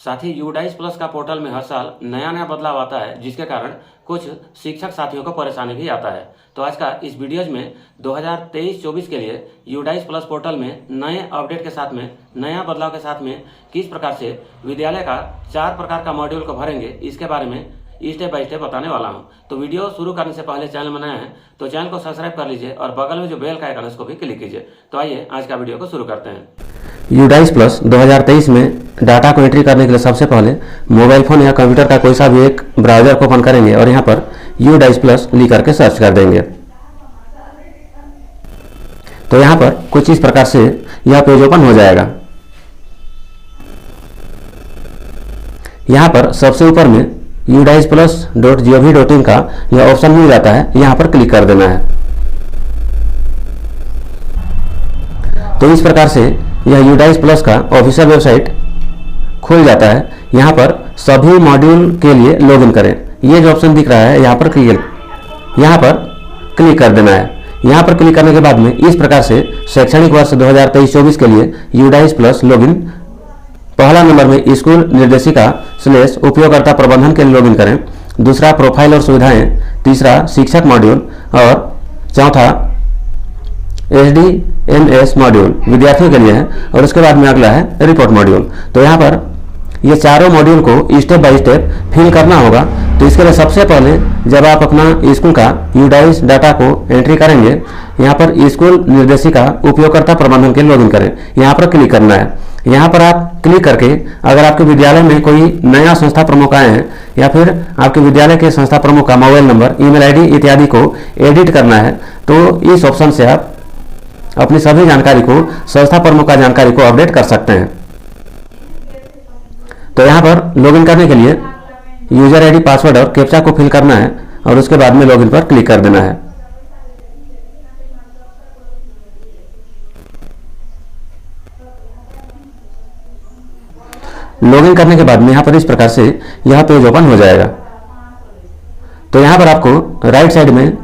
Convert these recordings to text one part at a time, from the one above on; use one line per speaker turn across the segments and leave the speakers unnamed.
साथ ही UDISE plus का portal में हर साल नया नया बदलाव आता है, जिसके कारण कुछ शिक्षक साथियों को परेशानी भी आता है। तो आज का इस वीडियोज में 2023-24 के लिए यूडाइस प्लस पोर्टल में नए अपडेट के साथ में, नया बदलाव के साथ में किस प्रकार से विद्यालय का 4 प्रकार का मॉड्यूल को भरेंगे, इसके बारे में स्टेप बाय स्टेप बताने वाला हूं। तो वीडियो शुरू करने से पहले चैनल में नया है तो चैनल को सब्सक्राइब कर लीजिए और बगल में जो बेल का आइकन है उसको भी क्लिक कीजिए। तो आइए आज का वीडियो को शुरू करते हैं।
यूडाइस प्लस 2023 में डाटा को एंट्री करने के लिए सबसे पहले मोबाइल फ़ोन या कंप्यूटर का कोई सा भी एक ब्राउज़र को ओपन करेंगे और यहाँ पर यूडाइस प्लस लिख करके सर्च कर देंगे। तो यहाँ पर कुछ इस प्रकार से यह पेज ओपन हो जाएगा। यहाँ पर सबसे ऊपर में udaisplus.gov.in का यह ऑप्शन मिल जाता है, यहाँ पर क्लिक कर देना है। तो इस प्रकार से यह यूडाइस प्लस का ऑफिशियल वेबसाइट खुल जाता है। यहाँ पर सभी मॉड्यूल के लिए लॉगिन करें, ये जो ऑप्शन दिख रहा है यहाँ पर क्लिक कर देना है। यहाँ पर क्लिक करने के बाद में इस प्रकार से शैक्षणिक वर्ष 2023-24 के लिए यूडाइस प्लस लॉगिन, पहला नंबर में स्कूल निर्देशिका / उपयोगकर्ता प्रबंधन के लिए लॉगिन करें, दूसरा प्रोफाइल और सुविधाएं, तीसरा शिक्षक मॉड्यूल और चौथा SDMS मॉड्यूल विद्यार्थियों के लिए है और उसके बाद में अगला है रिपोर्ट मॉड्यूल। तो यहाँ पर ये चारों मॉड्यूल को स्टेप बाय स्टेप फिल करना होगा। तो इसके लिए सबसे पहले जब आप अपना स्कूल का यूडाइस डाटा को एंट्री करेंगे, यहाँ पर स्कूल निर्देशिका उपयोगकर्ता प्रबंधन के लिए लॉगिन करें, यहाँ पर क्लिक करना है। यहाँ पर आप क्लिक करके अगर आपके विद्यालय में कोई नया संस्था प्रमुख आए हैं या फिर आपके विद्यालय के संस्था प्रमुख का मोबाइल नंबर, ईमेल आईडी इत्यादि को एडिट करना है, तो इस ऑप्शन से आप अपनी सभी जानकारी को, संस्था प्रमुख का जानकारी को अपडेट कर सकते हैं। तो यहाँ पर लॉगिन करने के लिए यूजर आईडी, पासवर्ड और कैप्चा को फिल करना है और उसके बाद में लॉगिन पर क्लिक कर देना है। लॉगिन करने के बाद में यहाँ पर इस प्रकार से यह पेज ओपन हो जाएगा। तो यहाँ पर आपको राइट साइड में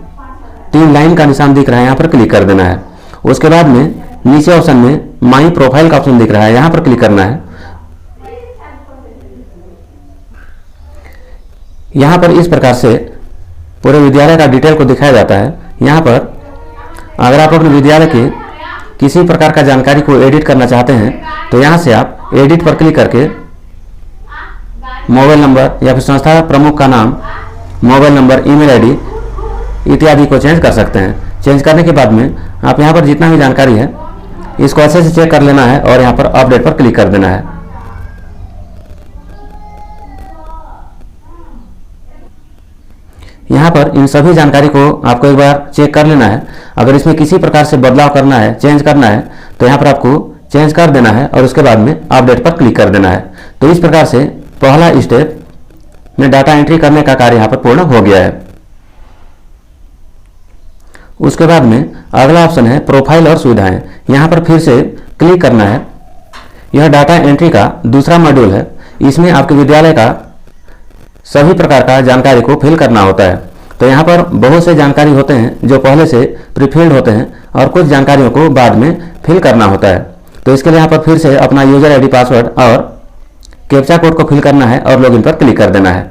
3 लाइन का निशान दिख रहा है, यहाँ पर क्लिक कर देना है। उसके बाद में नीचे ऑप्शन में माई प्रोफाइल का ऑप्शन दिख रहा है, यहाँ पर क्लिक करना है। यहाँ पर इस प्रकार से पूरे विद्यालय का डिटेल को दिखाया जाता है। यहाँ पर अगर आप अपने विद्यालय के किसी प्रकार का जानकारी को एडिट करना चाहते हैं तो यहाँ से आप एडिट पर क्लिक करके मोबाइल नंबर या फिर संस्था प्रमुख का नाम, मोबाइल नंबर, ईमेल आईडी इत्यादि को चेंज कर सकते हैं। चेंज करने के बाद में आप यहाँ पर जितना भी जानकारी है इसको अच्छे से चेक कर लेना है और यहाँ पर अपडेट पर क्लिक कर देना है। यहाँ पर इन सभी जानकारी को आपको एक बार चेक कर लेना है। अगर इसमें किसी प्रकार से बदलाव करना है, चेंज करना है, तो यहाँ पर आपको चेंज कर देना है और उसके बाद में अपडेट पर क्लिक कर देना है। तो इस प्रकार से पहला स्टेप में डाटा एंट्री करने का कार्य यहाँ पर पूर्ण हो गया है। उसके बाद में अगला ऑप्शन है प्रोफाइल और सुविधाएं, यहाँ पर फिर से क्लिक करना है। यह डाटा एंट्री का दूसरा मॉड्यूल है। इसमें आपके विद्यालय का सभी प्रकार का जानकारी को फिल करना होता है। तो यहाँ पर बहुत से जानकारी होते हैं जो पहले से प्रीफिल्ड होते हैं और कुछ जानकारियों को बाद में फिल करना होता है। तो इसके लिए यहाँ पर फिर से अपना यूजर आईडी, पासवर्ड और कैप्चा कोड को फिल करना है और लॉगिन पर क्लिक कर देना है।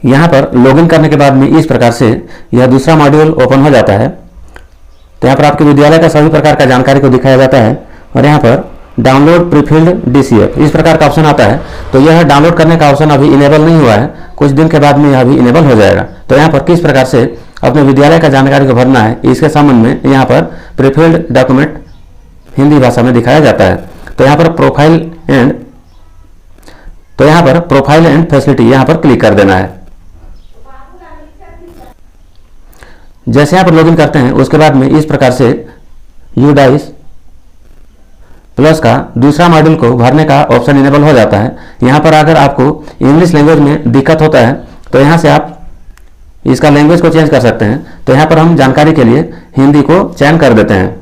यहाँ पर लॉगिन करने के बाद में इस प्रकार से यह दूसरा मॉड्यूल ओपन हो जाता है। तो यहाँ पर आपके विद्यालय का सभी प्रकार का जानकारी को दिखाया जाता है और यहाँ पर डाउनलोड प्रीफिल्ड DCF इस प्रकार का ऑप्शन आता है। तो यह डाउनलोड करने का ऑप्शन अभी इनेबल नहीं हुआ है, कुछ दिन के बाद में यह भी इनेबल हो जाएगा। तो यहाँ पर किस प्रकार से अपने विद्यालय का जानकारी को भरना है इसके संबंध में यहाँ पर प्रीफिल्ड डॉक्यूमेंट हिंदी भाषा में दिखाया जाता है। तो यहाँ पर प्रोफाइल एंड फैसिलिटी यहाँ पर क्लिक कर देना है। जैसे यहाँ पर लॉगिन करते हैं उसके बाद में इस प्रकार से यूडाइस प्लस का दूसरा मॉड्यूल को भरने का ऑप्शन इनेबल हो जाता है। यहाँ पर अगर आपको इंग्लिश लैंग्वेज में दिक्कत होता है तो यहाँ से आप इसका लैंग्वेज को चेंज कर सकते हैं। तो यहाँ पर हम जानकारी के लिए हिंदी को चयन कर देते हैं।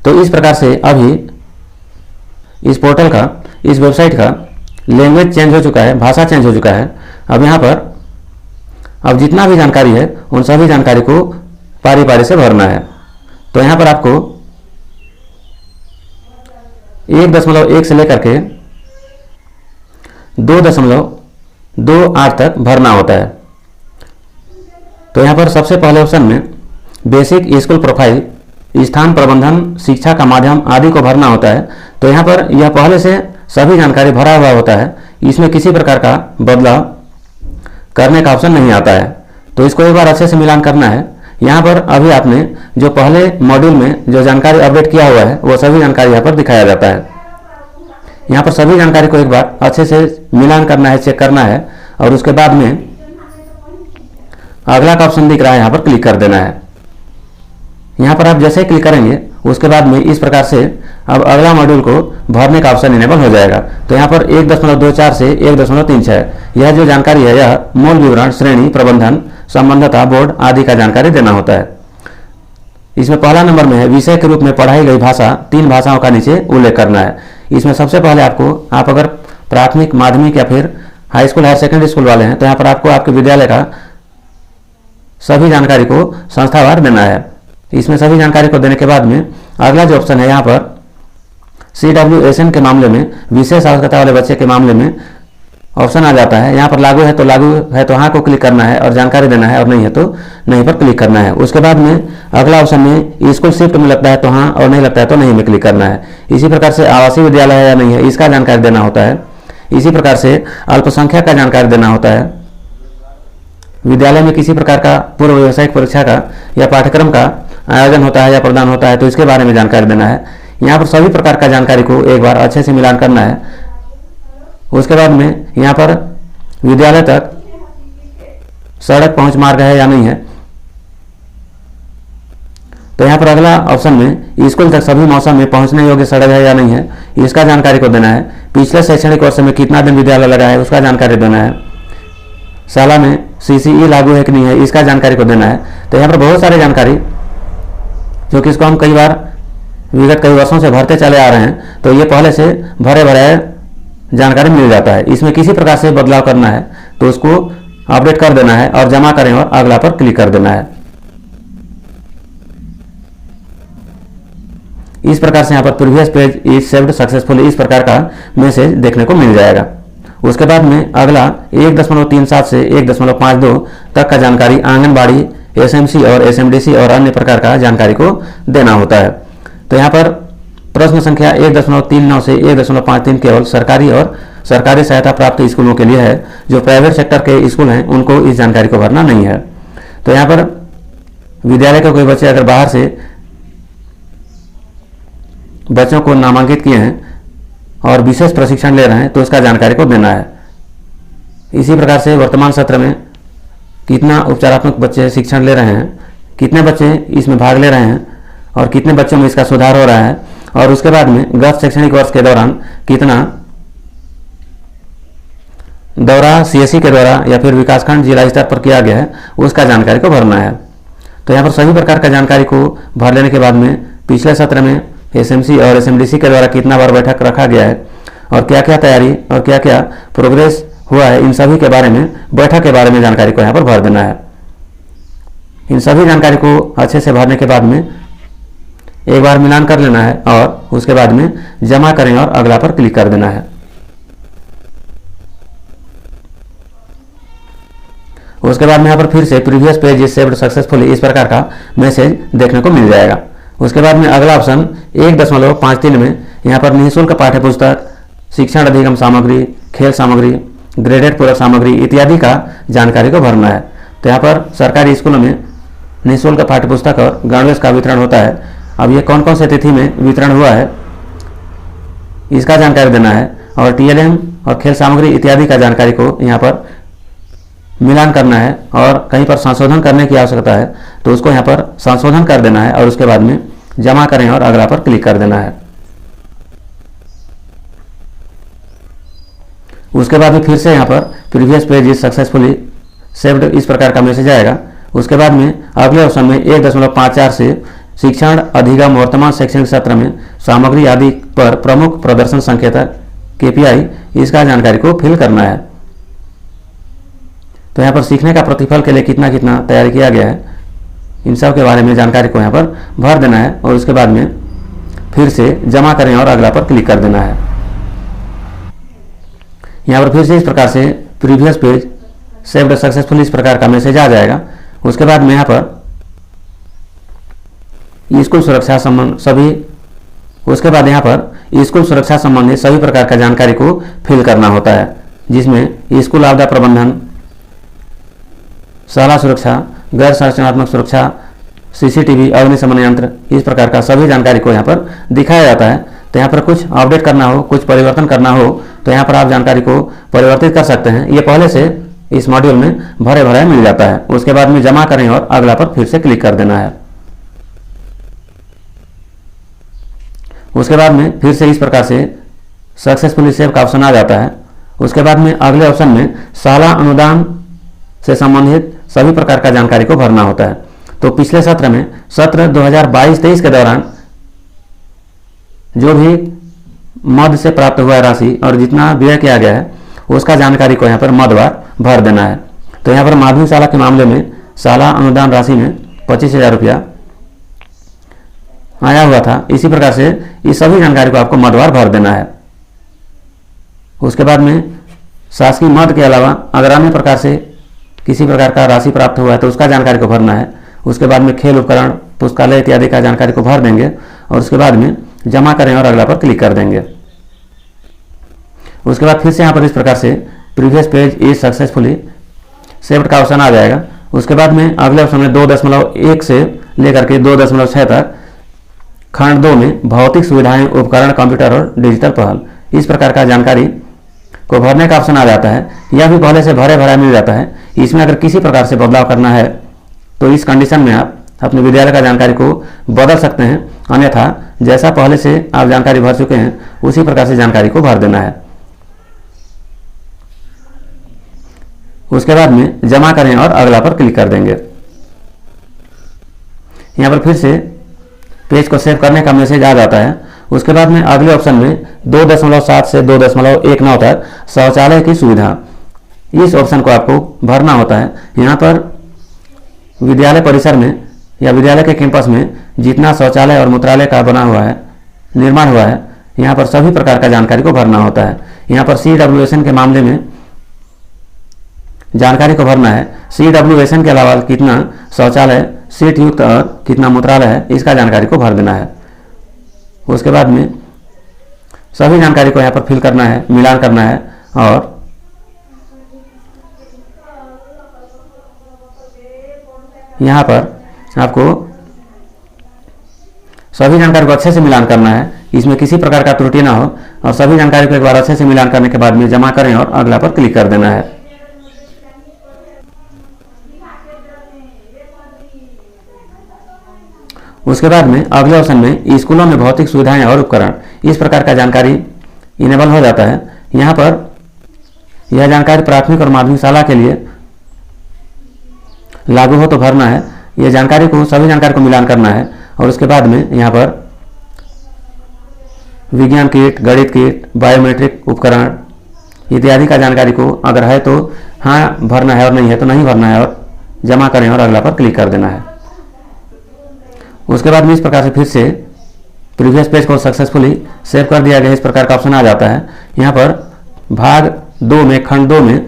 तो इस प्रकार से अभी इस पोर्टल का, इस वेबसाइट का लैंग्वेज चेंज हो चुका है, भाषा चेंज हो चुका है। अब यहाँ पर अब जितना भी जानकारी है उन सभी जानकारी को पारी पारी से भरना है। तो यहाँ पर आपको 1.1 से लेकर के 2.28 तक भरना होता है। तो यहाँ पर सबसे पहले ऑप्शन में बेसिक स्कूल प्रोफाइल, स्थान प्रबंधन, शिक्षा का माध्यम आदि को भरना होता है। तो यहाँ पर यह पहले से सभी जानकारी भरा हुआ होता है, इसमें किसी प्रकार का बदलाव करने का ऑप्शन नहीं आता है। तो इसको एक बार अच्छे से मिलान करना है। यहाँ पर अभी आपने जो पहले मॉड्यूल में जो जानकारी अपडेट किया हुआ है वो सभी जानकारी यहाँ पर दिखाया जाता है। यहाँ पर सभी जानकारी को एक बार अच्छे से मिलान करना है, चेक करना है और उसके बाद में अगला का ऑप्शन दिख रहा है, यहाँ पर क्लिक कर देना है। यहाँ पर आप जैसे ही क्लिक करेंगे उसके बाद में इस प्रकार से अब अगला मॉड्यूल को भरने का ऑप्शन इनेबल हो जाएगा। तो यहाँ पर 1.24 से 1.36 यह जो जानकारी है यह मूल विवरण, श्रेणी, प्रबंधन, संबंधता, बोर्ड आदि का जानकारी देना होता है। इसमें पहला नंबर में है विषय के रूप में पढ़ाई गई भाषा, 3 भाषाओं का नीचे उल्लेख करना है। इसमें सबसे पहले आप अगर प्राथमिक, माध्यमिक या फिर high school, higher secondary school वाले हैं तो यहाँ पर आपको आपके विद्यालय का सभी जानकारी को संस्थावार देना है। इसमें सभी जानकारी को देने के बाद में अगला जो ऑप्शन है यहाँ पर CWSN के मामले में, विशेष आवश्यकता वाले बच्चे के मामले में ऑप्शन आ जाता है। यहाँ पर लागू है तो हाँ को क्लिक करना है और जानकारी देना है, और नहीं है तो नहीं पर क्लिक करना है। उसके बाद में अगला ऑप्शन में स्कूल शिफ्ट में लगता है तो हाँ और नहीं लगता है तो नहीं में क्लिक करना है। इसी प्रकार से आवासीय विद्यालय है या नहीं है इसका जानकारी देना होता है। इसी प्रकार से अल्पसंख्यक का जानकारी देना होता है। विद्यालय में किसी प्रकार का पूर्व व्यावसायिक परीक्षा का या पाठ्यक्रम का आयोजन होता है या प्रदान होता है तो इसके बारे में जानकारी देना है। यहाँ पर सभी प्रकार का जानकारी को एक बार अच्छे से मिलान करना है। उसके बाद में यहाँ पर विद्यालय तक सड़क पहुंच मार्ग है या नहीं है। तो यहाँ पर अगला ऑप्शन में स्कूल तक सभी मौसम में पहुंचने योग्य सड़क है या नहीं है इसका जानकारी को देना है। पिछले शैक्षणिक वर्ष में कितना दिन विद्यालय लगा है उसका जानकारी देना है। शाला में CCE लागू है कि नहीं है इसका जानकारी को देना है। तो यहाँ पर बहुत सारी जानकारी जो कि इसको हम कई बार विगत कई वर्षों से भरते चले आ रहे हैं तो ये पहले से भरे जानकारी मिल जाता है। इसमें किसी प्रकार से बदलाव करना है तो उसको अपडेट कर देना है और जमा करें और अगला पर क्लिक कर देना है। इस प्रकार से यहाँ पर previous page is saved successfully इस प्रकार का मैसेज देखने को मिल जाएगा। उसके बाद में अगला 1.37 से 1.52 तक का जानकारी आंगनबाड़ी, SMC और SMDC और अन्य प्रकार का जानकारी को देना होता है। तो यहाँ पर प्रश्न संख्या 1.39 से 1.53 केवल सरकारी और सरकारी सहायता प्राप्त स्कूलों के लिए है। जो प्राइवेट सेक्टर के स्कूल हैं उनको इस जानकारी को भरना नहीं है। तो यहाँ पर विद्यालय के कोई बच्चे अगर बाहर से बच्चों को नामांकित किए हैं और विशेष प्रशिक्षण ले रहे हैं तो उसका जानकारी को देना है। इसी प्रकार से वर्तमान सत्र में कितना उपचारात्मक बच्चे शिक्षण ले रहे हैं, कितने बच्चे इसमें भाग ले रहे हैं और कितने बच्चों में इसका सुधार हो रहा है, और उसके बाद में गत शैक्षणिक वर्ष के दौरान कितना दौरा CSE के द्वारा या फिर विकासखंड जिला स्तर पर किया गया है उसका जानकारी को भरना है। तो यहाँ पर सभी प्रकार का जानकारी को भर लेने के बाद में पिछले सत्र में SMC और SMDC के द्वारा कितना बार बैठक रखा गया है और क्या क्या तैयारी और क्या क्या प्रोग्रेस हुआ है इन सभी के बारे में, बैठक के बारे में जानकारी को यहाँ पर भर देना है। इन सभी जानकारी को अच्छे से भरने के बाद में एक बार मिलान कर लेना है और उसके बाद में जमा करें और अगला पर क्लिक कर देना है। उसके बाद में यहाँ पर फिर से previous page is saved successfully इस प्रकार का मैसेज देखने को मिल जाएगा। उसके बाद में अगला ऑप्शन 1.53 में यहाँ पर निःशुल्क पाठ्य पुस्तक, शिक्षण अधिगम सामग्री, खेल सामग्री, ग्रेडेड पूरक सामग्री इत्यादि का जानकारी को भरना है। तो यहाँ पर सरकारी स्कूलों में निःशुल्क पाठ्य पुस्तक और गणवेश का वितरण होता है। अब ये कौन कौन से तिथि में वितरण हुआ है इसका जानकारी देना है, और TLM और खेल सामग्री इत्यादि का जानकारी को यहाँ पर मिलान करना है, और कहीं पर संशोधन करने की आवश्यकता है तो उसको यहाँ पर संशोधन कर देना है और उसके बाद में जमा करें और अगला पर क्लिक कर देना है। उसके बाद में फिर से यहाँ पर previous page is successfully saved इस प्रकार का मैसेज आएगा। उसके बाद में अगले ऑप्शन में 1.54 से शिक्षण अधिगम वर्तमान शैक्षणिक सत्र में सामग्री आदि पर प्रमुख प्रदर्शन संकेतक KPI इसका जानकारी को फिल करना है। तो यहाँ पर सीखने का प्रतिफल के लिए कितना कितना तैयारी किया गया है इन सब के बारे में जानकारी को यहाँ पर भर देना है, और उसके बाद में फिर से जमा करें और अगला पर क्लिक कर देना है। यहाँ पर फिर से इस प्रकार से प्रीवियस पेज सेव्ड सक्सेसफुल इस प्रकार का मैसेज आ जाएगा। उसके बाद में यहाँ पर स्कूल सुरक्षा संबंध सभी उसके बाद यहाँ पर स्कूल सुरक्षा संबंधित सभी प्रकार का जानकारी को फिल करना होता है, जिसमें स्कूल आपदा प्रबंधन, शाला सुरक्षा, गैर संरचनात्मक सुरक्षा, सीसीटीवी, अग्निशमन यंत्र, इस प्रकार का सभी जानकारी को यहाँ पर दिखाया जाता है। तो यहाँ पर कुछ अपडेट करना हो, कुछ परिवर्तन करना हो तो यहाँ पर आप जानकारी को परिवर्तित कर सकते हैं। ये पहले से इस मॉड्यूल में भरे भरे मिल जाता है। उसके बाद में जमा करें और अगला पर फिर से क्लिक कर देना है। उसके बाद में फिर से इस प्रकार से सक्सेसफुली सेव का ऑप्शन आ जाता है। उसके बाद में अगले ऑप्शन में शाला अनुदान से संबंधित सभी प्रकार का जानकारी को भरना होता है। तो पिछले सत्र में सत्र 2022-23 के दौरान जो भी मद से प्राप्त हुआ राशि और जितना व्यय किया गया है उसका जानकारी को यहाँ पर मदवार भर देना है। तो यहाँ पर माध्यमिक शाला के मामले में शाला अनुदान राशि में 25,000 रुपया आया हुआ था। इसी प्रकार से इस सभी जानकारी को आपको मदवार भर देना है। उसके बाद में शासकीय मद के अलावा अगर अन्य प्रकार से किसी प्रकार का राशि प्राप्त हुआ है तो उसका जानकारी को भरना है। उसके बाद में खेल उपकरण, पुस्तकालय इत्यादि का जानकारी को भर देंगे और उसके बाद में जमा करें और अगला पर क्लिक कर देंगे। उसके बाद फिर से यहाँ पर इस प्रकार से previous page is successfully saved का ऑप्शन आ जाएगा। उसके बाद में अगले ऑप्शन में 2.1 से लेकर के 2.6 तक खंड 2 में भौतिक सुविधाएं, उपकरण, कंप्यूटर और डिजिटल पहल, इस प्रकार का जानकारी को भरने का ऑप्शन आ जाता है। यह भी पहले से भरे भरा मिल जाता है। इसमें अगर किसी प्रकार से बदलाव करना है तो इस कंडीशन में आप अपने विद्यालय का जानकारी को बदल सकते हैं, अन्यथा जैसा पहले से आप जानकारी भर चुके हैं उसी प्रकार से जानकारी को भर देना है। उसके बाद में जमा करें और अगला पर क्लिक कर देंगे। यहाँ पर फिर से पेज को सेव करने का मैसेज आ जाता है। उसके बाद में अगले ऑप्शन में 2.7 से 2.19 तक शौचालय की सुविधा, इस ऑप्शन को आपको भरना होता है। यहाँ पर विद्यालय परिसर में या विद्यालय के कैंपस में जितना शौचालय और मूत्रालय का बना हुआ है, निर्माण हुआ है, यहाँ पर सभी प्रकार का जानकारी को भरना होता है। यहाँ पर CWSN के मामले में जानकारी को भरना है। CWSN के अलावा कितना शौचालय सीट युक्त और कितना मूत्रालय है, इसका जानकारी को भर देना है। उसके बाद में सभी जानकारी को यहाँ पर फिल करना है, मिलान करना है और यहाँ पर आपको सभी जानकारी को अच्छे से मिलान करना है, इसमें किसी प्रकार का त्रुटि ना हो और सभी जानकारी को एक बार अच्छे से मिलान करने के बाद में जमा करें और अगला पर क्लिक कर देना है। उसके बाद में अगले ऑप्शन में स्कूलों में भौतिक सुविधाएं और उपकरण, इस प्रकार का जानकारी इनेबल हो जाता है। यहाँ पर यह जानकारी प्राथमिक और माध्यमिक शाला के लिए लागू हो तो भरना है। यह जानकारी को सभी जानकारी को मिलान करना है और उसके बाद में यहाँ पर विज्ञान किट, गणित किट, बायोमेट्रिक उपकरण इत्यादि का जानकारी को अगर है तो हाँ भरना है और नहीं है तो नहीं भरना है और जमा करें और अगला पर क्लिक कर देना है। उसके बाद में इस प्रकार से फिर से प्रीवियस पेज को सक्सेसफुली सेव कर दिया गया, इस प्रकार का ऑप्शन आ जाता है। यहाँ पर भाग 2 में खंड 2 में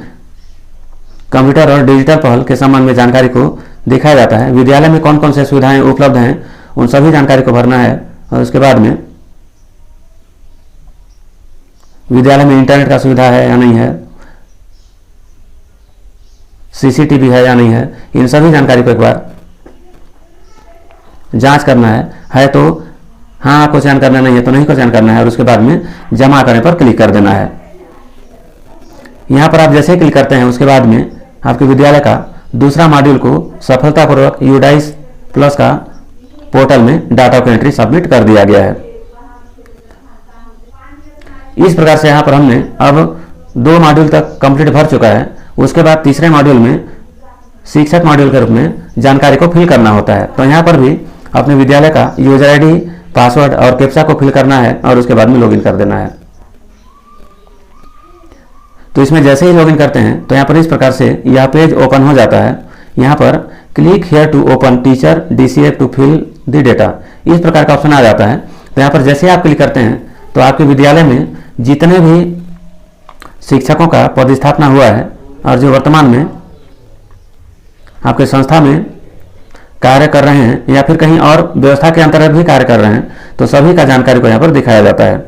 कंप्यूटर और डिजिटल पहल के संबंध में जानकारी को दिखाया जाता है। विद्यालय में कौन कौन से सुविधाएं उपलब्ध हैं उन सभी जानकारी को भरना है और उसके बाद में विद्यालय में इंटरनेट का सुविधा है या नहीं है, सीसीटीवी है या नहीं है, इन सभी जानकारी को एक बार जांच करना है तो हाँ को चयन करना, नहीं है तो नहीं को चयन करना है और उसके बाद में जमा करने पर क्लिक कर देना है। यहाँ पर आप जैसे क्लिक करते हैं उसके बाद में आपके विद्यालय का दूसरा मॉड्यूल को सफलतापूर्वक यूडाइस प्लस का पोर्टल में डाटा को एंट्री सबमिट कर दिया गया है। इस प्रकार से यहाँ पर हमने अब 2 मॉड्यूल तक कंप्लीट भर चुका है। उसके बाद तीसरे मॉड्यूल में शिक्षक मॉड्यूल के रूप में जानकारी को फिल करना होता है। तो यहाँ पर भी अपने विद्यालय का यूजर आईडी, पासवर्ड और कैप्चा को फिल करना है और उसके बाद में लॉगिन कर देना है। तो इसमें जैसे ही लॉगिन करते हैं तो यहाँ पर इस प्रकार से यह पेज ओपन हो जाता है। यहाँ पर click here to open teacher DCF to fill the data, इस प्रकार का ऑप्शन आ जाता है। तो यहाँ पर जैसे आप क्लिक करते हैं तो आपके विद्यालय में जितने भी शिक्षकों का पदस्थापना हुआ है और जो वर्तमान में आपके संस्था में कार्य कर रहे हैं या फिर कहीं और व्यवस्था के अंतर्गत भी कार्य कर रहे हैं, तो सभी का जानकारी को यहाँ पर दिखाया जाता है।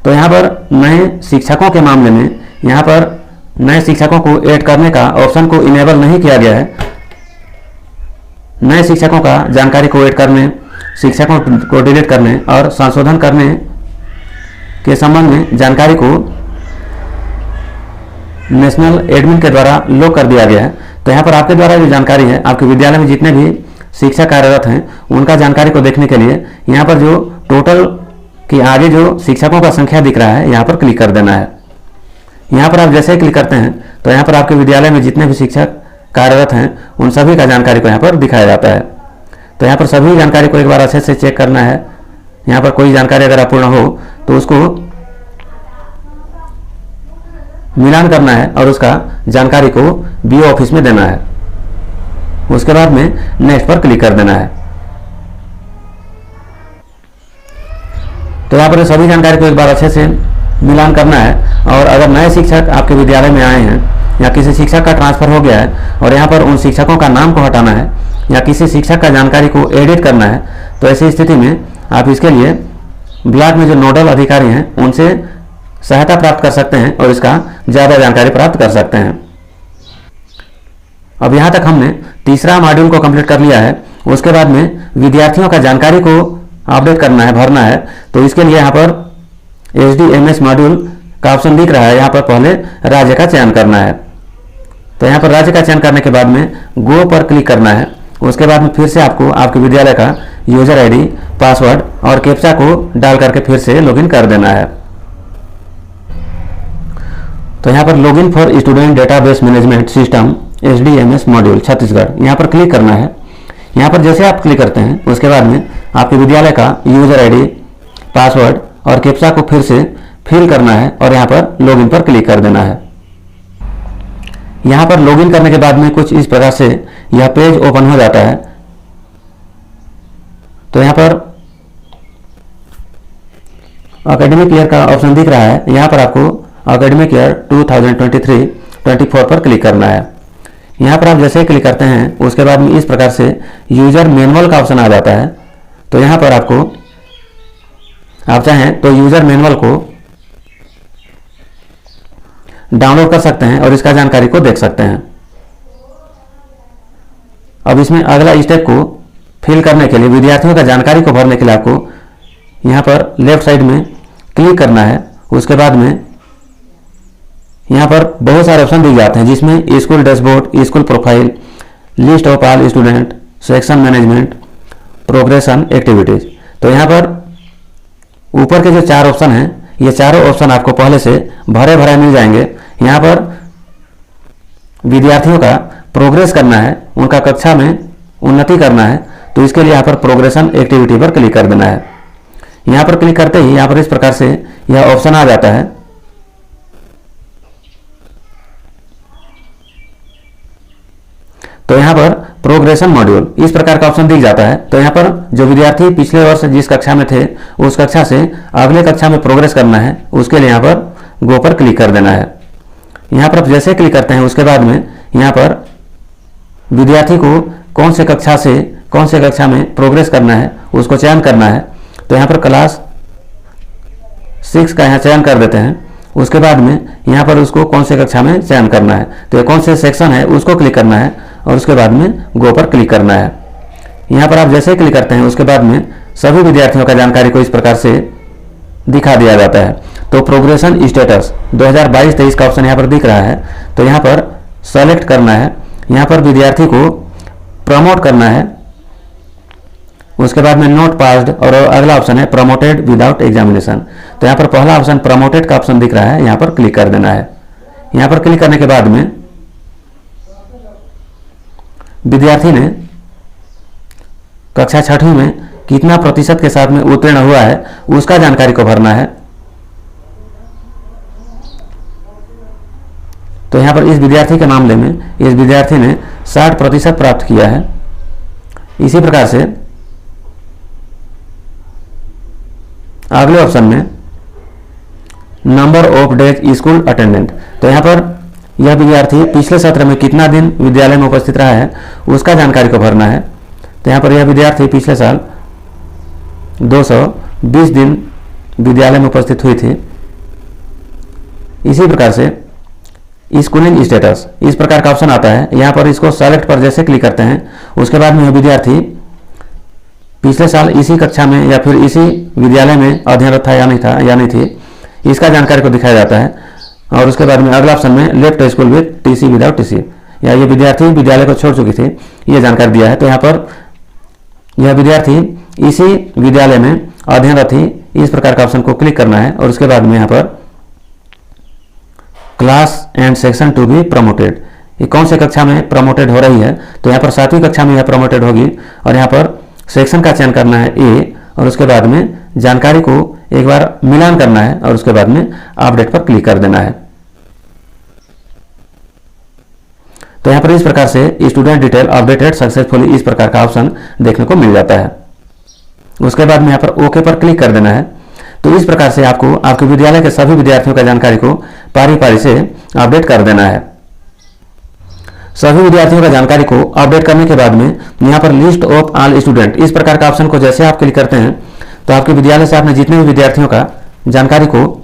तो यहाँ पर नए शिक्षकों के मामले में यहाँ पर नए शिक्षकों को ऐड करने का ऑप्शन को इनेबल नहीं किया गया है। नए शिक्षकों का जानकारी को ऐड करने, शिक्षकों को डिलीट करने और संशोधन करने के संबंध में जानकारी को नेशनल एडमिन के द्वारा लॉक कर दिया गया है। तो यहाँ पर आपके द्वारा जो जानकारी है, आपके विद्यालय में जितने भी शिक्षक कार्यरत हैं उनका जानकारी को देखने के लिए यहाँ पर जो टोटल के आगे जो शिक्षकों का संख्या दिख रहा है यहाँ पर क्लिक कर देना है। यहाँ पर आप जैसे ही क्लिक करते हैं तो यहाँ पर आपके विद्यालय में जितने भी शिक्षक कार्यरत हैं उन सभी का जानकारी को यहाँ पर दिखाया जाता है। तो यहाँ पर सभी जानकारी को एक बार अच्छे से चेक करना है। यहाँ पर कोई जानकारी अगर अपूर्ण हो तो उसको मिलान करना है और उसका जानकारी को बीओ ऑफिस में देना है। उसके बाद में नेक्स्ट पर क्लिक कर देना है। तो यहाँ पर सभी जानकारी को एक बार अच्छे से मिलान करना है। और अगर नए शिक्षक आपके विद्यालय में आए हैं या किसी शिक्षक का ट्रांसफर हो गया है और यहाँ पर उन शिक्षकों का नाम को हटाना है या किसी शिक्षक का जानकारी को एडिट करना है, तो ऐसी स्थिति में आप इसके लिए ब्लॉक में जो नोडल अधिकारी हैं उनसे सहायता प्राप्त कर सकते हैं और इसका ज़्यादा जानकारी प्राप्त कर सकते हैं। अब यहाँ तक हमने तीसरा मॉड्यूल को कंप्लीट कर लिया है। उसके बाद में विद्यार्थियों का जानकारी को अपडेट करना है, भरना है। तो इसके लिए यहाँ पर HDMS मॉड्यूल का ऑप्शन दिख रहा है। यहाँ पर पहले राज्य का चयन करना है। तो यहाँ पर राज्य का चयन करने के बाद में गो पर क्लिक करना है। उसके बाद में फिर से आपको आपके विद्यालय का यूजर आईडी, पासवर्ड और कैप्चा को डाल करके फिर से लॉगिन कर देना है। तो यहाँ पर login for student database management system HDMS module Chhattisgarh, यहाँ पर क्लिक करना है। यहाँ पर जैसे आप क्लिक करते हैं उसके बाद में आपके विद्यालय का यूजर आईडी, पासवर्ड और कैप्चा को फिर से फिल करना है और यहाँ पर लॉगिन पर क्लिक कर देना है। यहाँ पर लॉगिन करने के बाद में कुछ इस प्रकार से यह पेज ओपन हो जाता है। तो यहाँ पर एकेडमिक ईयर का ऑप्शन दिख रहा है। यहाँ पर आपको एकेडमिक ईयर 2023-24 पर क्लिक करना है। यहाँ पर आप जैसे ही क्लिक करते हैं उसके बाद में इस प्रकार से यूजर मैनुअल का ऑप्शन आ जाता है। तो यहाँ पर आपको आप चाहें तो यूजर मैनुअल को डाउनलोड कर सकते हैं और इसका जानकारी को देख सकते हैं। अब इसमें अगला स्टेप को फिल करने के लिए, विद्यार्थियों का जानकारी को भरने के लिए आपको यहाँ पर लेफ्ट साइड में क्लिक करना है। उसके बाद में यहाँ पर बहुत सारे ऑप्शन दिए जाते हैं जिसमें school dashboard, school profile, list of all student, section management, progression, activities. तो यहाँ पर ऊपर के जो चार ऑप्शन हैं ये चारों ऑप्शन आपको पहले से भरे भरे मिल जाएंगे। यहाँ पर विद्यार्थियों का प्रोग्रेस करना है, उनका कक्षा में उन्नति करना है, तो इसके लिए यहाँ पर प्रोग्रेशन एक्टिविटी पर क्लिक कर देना है। यहाँ पर क्लिक करते ही यहाँ पर इस प्रकार से यह ऑप्शन आ जाता है। तो यहाँ पर प्रोग्रेशन मॉड्यूल इस प्रकार का ऑप्शन दिख जाता है। तो यहाँ पर जो विद्यार्थी पिछले वर्ष जिस कक्षा में थे उस कक्षा से अगले कक्षा में प्रोग्रेस करना है, उसके लिए यहाँ पर गो पर क्लिक कर देना है। यहाँ पर जैसे क्लिक करते हैं उसके बाद में यहाँ पर विद्यार्थी को कौन से कक्षा में प्रोग्रेस करना है उसको चयन करना है। तो यहाँ पर क्लास 6 का यहाँ चयन कर देते हैं। उसके बाद में यहाँ पर उसको कौन से कक्षा में चयन करना है, तो कौन से सेक्शन है उसको क्लिक करना है और उसके बाद में गो पर क्लिक करना है। यहाँ पर आप जैसे ही क्लिक करते हैं उसके बाद में सभी विद्यार्थियों का जानकारी को इस प्रकार से दिखा दिया जाता है। तो प्रोग्रेशन स्टेटस 2022-23 का ऑप्शन यहाँ पर दिख रहा है। तो यहाँ पर सेलेक्ट करना है, यहाँ पर विद्यार्थी को प्रमोट करना है। उसके बाद में नोट पास्ड और अगला ऑप्शन है प्रमोटेड विदाउट एग्जामिनेशन। तो यहाँ पर पहला ऑप्शन प्रमोटेड का ऑप्शन दिख रहा है, यहाँ पर क्लिक कर देना है। यहाँ पर क्लिक करने के बाद में विद्यार्थी ने कक्षा 6वीं में कितना प्रतिशत के साथ में उत्तीर्ण हुआ है उसका जानकारी को भरना है। तो यहाँ पर इस विद्यार्थी के मामले में इस विद्यार्थी ने 60% प्राप्त किया है। इसी प्रकार से अगले ऑप्शन में number of days school attendant, तो यहाँ पर यह विद्यार्थी पिछले सत्र में कितना दिन विद्यालय में उपस्थित रहा है उसका जानकारी को भरना है। तो यहाँ पर यह विद्यार्थी पिछले साल 220 दिन विद्यालय में उपस्थित हुई थी। इसी प्रकार से स्कूलिंग स्टेटस, इस प्रकार का ऑप्शन आता है। यहाँ पर इसको सेलेक्ट पर जैसे क्लिक करते हैं उसके बाद में यह विद्यार्थी पिछले साल इसी कक्षा में या फिर इसी विद्यालय में अध्ययनरत था या नहीं थी, इसका जानकारी को दिखाया जाता है। और उसके बाद में अगला ऑप्शन में left school with TC without TC, या ये विद्यार्थी विद्यालय को छोड़ चुकी थी, ये जानकारी दिया है। तो यहाँ पर यह विद्यार्थी इसी विद्यालय में अध्ययनरत थी, इस प्रकार का ऑप्शन को क्लिक करना है। और उसके बाद में यहाँ पर class and section to be promoted, ये कौन से कक्षा में प्रमोटेड हो रही है, तो यहाँ पर 7वीं कक्षा में यह प्रमोटेड होगी। और यहाँ पर सेक्शन का चयन करना है ए, और उसके बाद में जानकारी को एक बार मिलान करना है और उसके बाद में अपडेट पर क्लिक कर देना है। तो यहाँ पर इस प्रकार से स्टूडेंट डिटेल अपडेटेड सक्सेसफुली, इस प्रकार का ऑप्शन देखने को मिल जाता है। उसके बाद में यहाँ पर ओके पर क्लिक कर देना है। तो इस प्रकार से आपको आपके विद्यालय के सभी विद्यार्थियों का जानकारी को पारी पारी से अपडेट कर देना है। सभी विद्यार्थियों का जानकारी को अपडेट करने के बाद में यहाँ पर लिस्ट ऑफ ऑल स्टूडेंट, इस प्रकार का ऑप्शन को जैसे आप क्लिक करते हैं तो आपके विद्यालय से आपने जितने भी विद्यार्थियों का जानकारी को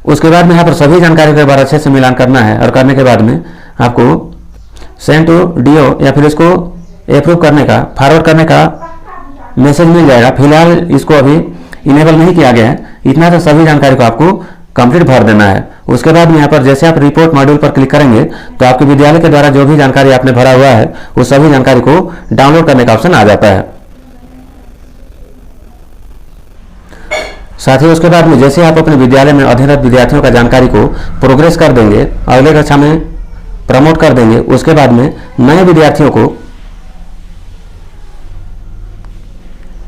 उसके बाद में यहाँ पर सभी जानकारी को एक बार अच्छे से मिलान करना है। और करने के बाद में आपको सेंड टू डीओ या फिर इसको अप्रूव करने का, फॉरवर्ड करने का मैसेज मिल जाएगा। फिलहाल इसको अभी इनेबल नहीं किया गया है। इतना तो सभी जानकारी को आपको कंप्लीट भर देना है। उसके बाद में यहाँ पर जैसे आप रिपोर्ट मॉड्यूल पर क्लिक करेंगे तो आपके विद्यालय के द्वारा जो भी जानकारी आपने भरा हुआ है वो सभी जानकारी को डाउनलोड करने का ऑप्शन आ जाता है। साथ ही उसके बाद में जैसे आप अपने विद्यालय में अध्ययनरत विद्यार्थियों का जानकारी को प्रोग्रेस कर देंगे, अगले कक्षा में प्रमोट कर देंगे, उसके बाद में नए विद्यार्थियों को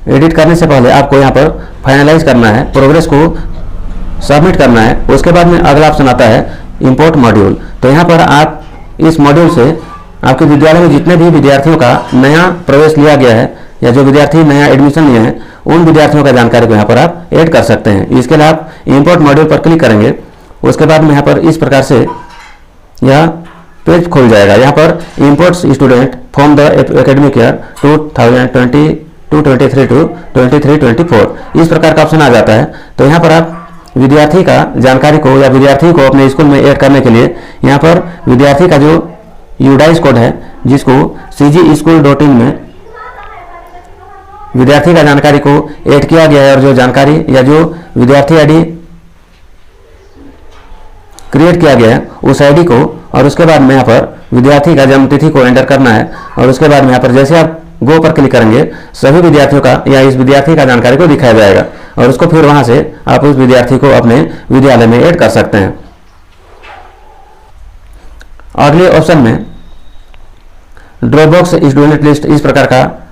एडिट करने से पहले आपको यहाँ पर फाइनलाइज करना है, प्रोग्रेस को सबमिट करना है। उसके बाद में अगला ऑप्शन आता है इंपोर्ट मॉड्यूल। तो यहाँ पर आप इस मॉड्यूल से आपके विद्यालय में जितने भी विद्यार्थियों का नया प्रवेश लिया गया है या जो विद्यार्थी नया एडमिशन लिए हैं उन विद्यार्थियों का जानकारी को यहाँ पर आप ऐड कर सकते हैं। इसके लिए आप इंपोर्ट मॉड्यूल पर क्लिक करेंगे। उसके बाद में यहाँ पर इस प्रकार से यह पेज खुल जाएगा। यहाँ पर import student from the academic year 2022-23 to 23-24, इस प्रकार का ऑप्शन आ जाता है। तो यहाँ पर आप विद्यार्थी का जानकारी को या विद्यार्थी को अपने स्कूल में ऐड करने के लिए यहाँ पर विद्यार्थी का जो यूडाइस कोड है जिसको cgschool.in में विद्यार्थी का जानकारी को ऐड किया गया है और जो जानकारी या जो विद्यार्थी आईडी क्रिएट किया गया है उस आईडी को, और उसके बाद में यहाँ पर विद्यार्थी का जन्म तिथि को एंटर करना है। और उसके बाद में यहाँ पर जैसे आप गो पर क्लिक करेंगे सभी विद्यार्थियों का या इस विद्यार्थी का जानकारी को दिखाया जाएगा और उसको फिर वहां से आप उस विद्यार्थी को अपने विद्यालय में ऐड कर सकते हैं। अगले ऑप्शन में ड्रॉपबॉक्स स्टूडेंट लिस्ट, इस प्रकार का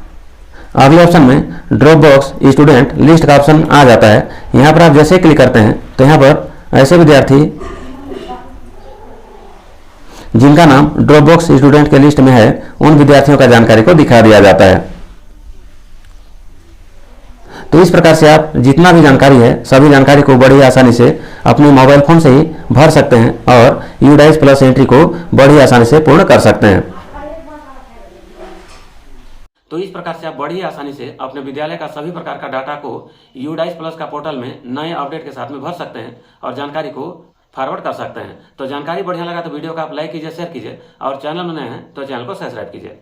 अगले ऑप्शन में ड्रॉपबॉक्स स्टूडेंट लिस्ट का ऑप्शन आ जाता है। यहाँ पर आप जैसे क्लिक करते हैं तो यहाँ पर ऐसे विद्यार्थी जिनका नाम ड्रॉपबॉक्स स्टूडेंट के लिस्ट में है उन विद्यार्थियों का जानकारी को दिखा दिया जाता है। तो इस प्रकार से आप जितना भी जानकारी है सभी जानकारी को बड़ी आसानी से अपने मोबाइल फोन से ही भर सकते हैं और यूडाइस प्लस एंट्री को बड़ी आसानी से पूर्ण कर सकते हैं।
तो इस प्रकार से आप बड़ी आसानी से अपने विद्यालय का सभी प्रकार का डाटा को यूडाइस प्लस का पोर्टल में नए अपडेट के साथ में भर सकते हैं और जानकारी को फॉरवर्ड कर सकते हैं। तो जानकारी बढ़िया लगा तो वीडियो को आप लाइक कीजिए, शेयर कीजिए और चैनल में नए हैं तो चैनल को सब्सक्राइब कीजिए।